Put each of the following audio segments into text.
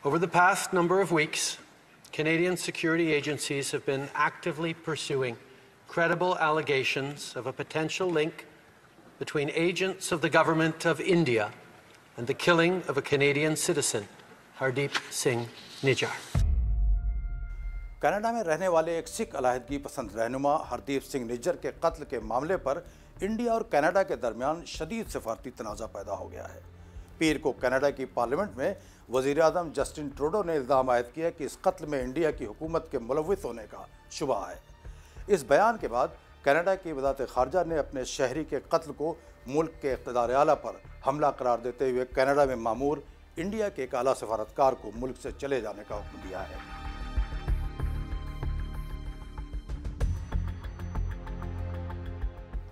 Over the past number of weeks, Canadian security agencies have been actively pursuing credible allegations of a potential link between agents of the government of India and the killing of a Canadian citizen, Hardeep Singh Nijjar. Canada में रहने वाले एक सिख अलहदगी पसंद रहनुमा हरदीप सिंह निज्जर के कत्ल के मामले पर इंडिया और कनाडा के दरमियान शदीद सफारती तनाज़ा पैदा हो गया है। पीर को कनाडा की पार्लियामेंट में वज़ीर आज़म जस्टिन ट्रूडो ने इल्ज़ाम आयद किया कि इस कत्ल में इंडिया की हुकूमत के मुलव्विस होने का शुबा है। इस बयान के बाद कनाडा की वज़ारत ख़ारजा ने अपने शहरी के कत्ल को मुल्क के इक़्तिदार आला पर हमला करार देते हुए कनाडा में मामूर इंडिया के एक आला सफारतकार को मुल्क से चले जाने का हुक्म दिया है।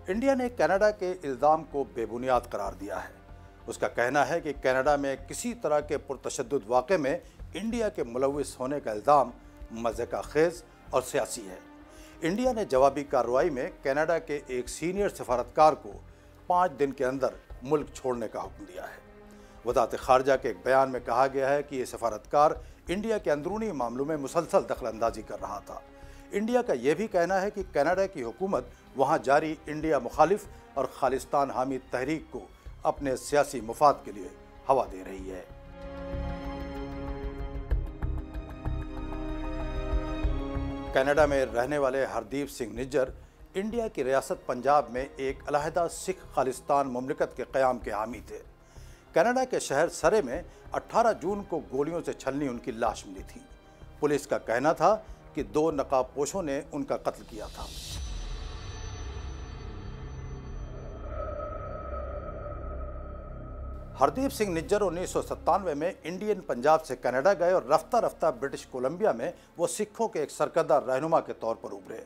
इंडिया ने कनाडा के इल्ज़ाम को बेबुनियाद करार दिया है। उसका कहना है कि कनाडा में किसी तरह के पुरतशद्दुद वाक़े में इंडिया के मुलव्विस होने का इल्ज़ाम मज़ाक़ खेज़ और सियासी है। इंडिया ने जवाबी कार्रवाई में कनाडा के एक सीनियर सफारतकार को 5 दिन के अंदर मुल्क छोड़ने का हुक्म दिया है। वज़ारत ख़ारजा के एक बयान में कहा गया है कि ये सफारतकार इंडिया के अंदरूनी मामलों में मुसलसल दखलंदाजी कर रहा था। इंडिया का यह भी कहना है कि कनाडा की हुकूमत वहाँ जारी इंडिया मुखालिफ और खालिस्तान हामी तहरीक को अपने सियासी मुफाद के लिए हवा दे रही है। कनाडा में रहने वाले हरदीप सिंह निज्जर इंडिया की रियासत पंजाब में एक अलहदा सिख खालिस्तान मुमलिकत के क़याम के हामी थे। कनाडा के शहर सरे में 18 जून को गोलियों से छलनी उनकी लाश मिली थी। पुलिस का कहना था कि 2 नकाबपोशों ने उनका कत्ल किया था। हरदीप सिंह निज्जर 1997 में इंडियन पंजाब से कनाडा गए और रफ्ता रफ्ता ब्रिटिश कोलंबिया में वो सिखों के एक सरकर्दा रहनुमा के तौर पर उभरे।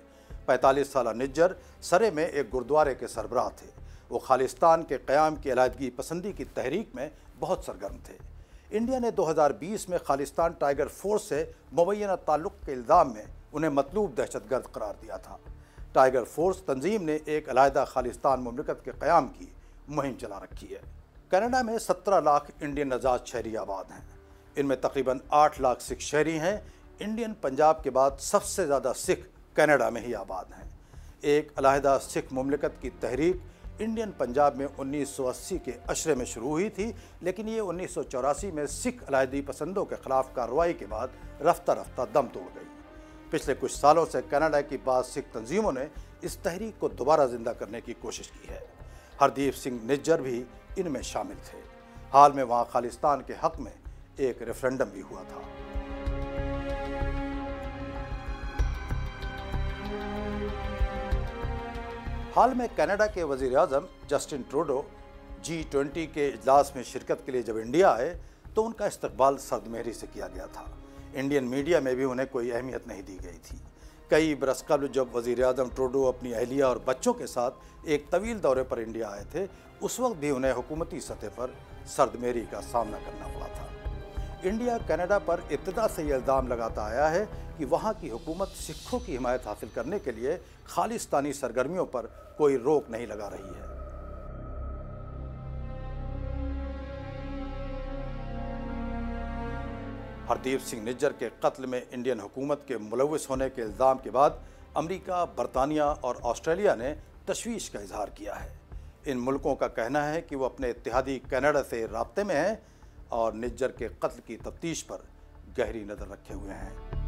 45 साला निज्जर सरे में एक गुरुद्वारे के सरबराह थे। वो खालिस्तान के क़याम की अलहदगी पसंदी की तहरीक में बहुत सरगर्म थे। इंडिया ने 2020 में खालिस्तान टाइगर फोर्स से मुबैना ताल्लुक़ के इल्ज़ाम में उन्हें मतलूब दहशतगर्द करार दिया था। टाइगर फोर्स तंजीम ने एक अलहदा खालिस्तान मुमलिकत के क़याम की मुहिम चला रखी है। कनाडा में 17 लाख इंडियन आज़ाद शहरी आबाद हैं। इनमें तकरीबन 8 लाख सिख शहरी हैं। इंडियन पंजाब के बाद सबसे ज़्यादा सिख कनाडा में ही आबाद हैं। एक अलहदा सिख मुमलिकत की तहरीक इंडियन पंजाब में 1980 के अशरे में शुरू हुई थी, लेकिन ये 1984 में सिख अलहदी पसंदों के ख़िलाफ़ कार्रवाई के बाद रफ्ता रफ्ता दम तोड़ गई। पिछले कुछ सालों से कनाडा की बाद सिख तंजीमों ने इस तहरीक को दोबारा ज़िंदा करने की कोशिश की है। हरदीप सिंह निज्जर भी इनमें शामिल थे। हाल में वहाँ खालिस्तान के हक़ में एक रेफरेंडम भी हुआ था। हाल में कनाडा के वज़ीर आज़म जस्टिन ट्रूडो G20 के इजलास में शिरकत के लिए जब इंडिया आए तो उनका इस्तकबाल सर्दमेहरी से किया गया था। इंडियन मीडिया में भी उन्हें कोई अहमियत नहीं दी गई थी। कई बरस कबल जब वज़ीर आज़म ट्रूडो अपनी अहलिया और बच्चों के साथ एक तवील दौरे पर इंडिया आए थे, उस वक्त भी उन्हें हुकूमती सतह पर सर्दमेहरी का सामना करना पड़ा था। इंडिया कनाडा पर इब्तिदा से ये इल्ज़ाम लगाता आया है कि वहाँ की हुकूमत सिखों की हिमायत हासिल करने के लिए खालिस्तानी सरगर्मियों पर कोई रोक नहीं लगा रही है। हरदीप सिंह निज्जर के कत्ल में इंडियन हुकूमत के मुलव्विस होने के इल्ज़ाम के बाद अमेरिका, बरतानिया और ऑस्ट्रेलिया ने तशवीश का इजहार किया है। इन मुल्कों का कहना है कि वो अपने इत्तेहादी कनाडा से राब्ते में हैं और निज्जर के कत्ल की तफ्तीश पर गहरी नज़र रखे हुए हैं।